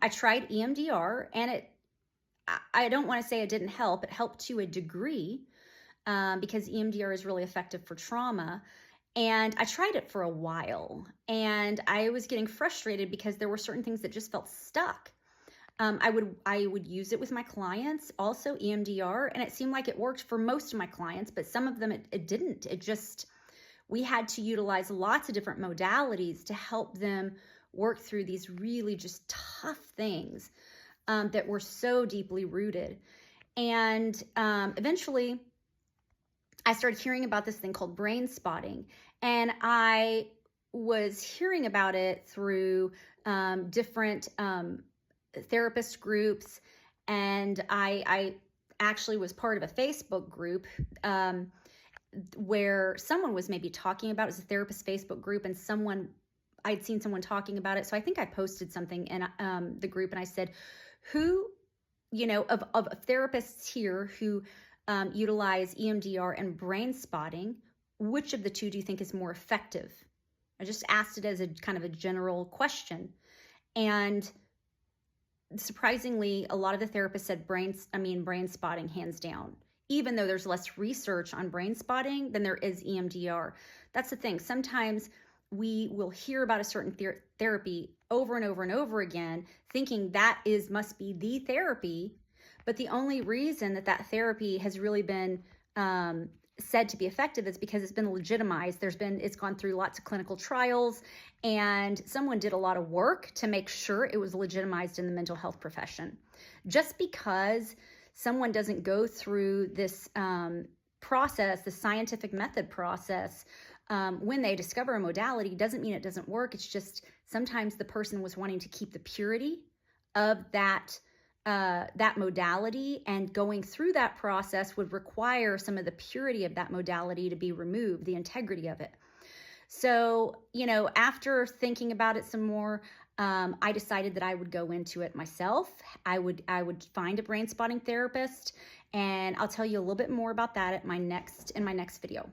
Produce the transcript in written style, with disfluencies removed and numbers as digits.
I tried EMDR, and I don't want to say it didn't help. It helped to a degree, because EMDR is really effective for trauma. And I tried it for a while, and I was getting frustrated because there were certain things that just felt stuck. I would use it with my clients, also EMDR, and it seemed like it worked for most of my clients, but some of them it didn't. We had to utilize lots of different modalities to help them work through these really just tough things that were so deeply rooted. And eventually, I started hearing about this thing called Brainspotting, and I was hearing about it through different therapist groups, and I actually was part of a Facebook group where someone was maybe talking about it. It was a therapist Facebook group, and I'd seen someone talking about it. So I think I posted something in the group, and I said, who, of therapists here who utilize EMDR and Brainspotting, which of the two do you think is more effective? I just asked it as a kind of a general question. And surprisingly, a lot of the therapists said Brainspotting hands down, even though there's less research on Brainspotting than there is EMDR. That's the thing. Sometimes we will hear about a certain therapy over and over and over again, thinking that must be the therapy. But the only reason that therapy has really been said to be effective is because it's been legitimized. It's gone through lots of clinical trials, and someone did a lot of work to make sure it was legitimized in the mental health profession. Just because someone doesn't go through this process, the scientific method process, when they discover a modality, doesn't mean it doesn't work. It's just sometimes the person was wanting to keep the purity of that modality, and going through that process would require some of the purity of that modality to be removed, the integrity of it. So, after thinking about it some more, I decided that I would go into it myself. I would find a Brainspotting therapist, and I'll tell you a little bit more about that in my next video.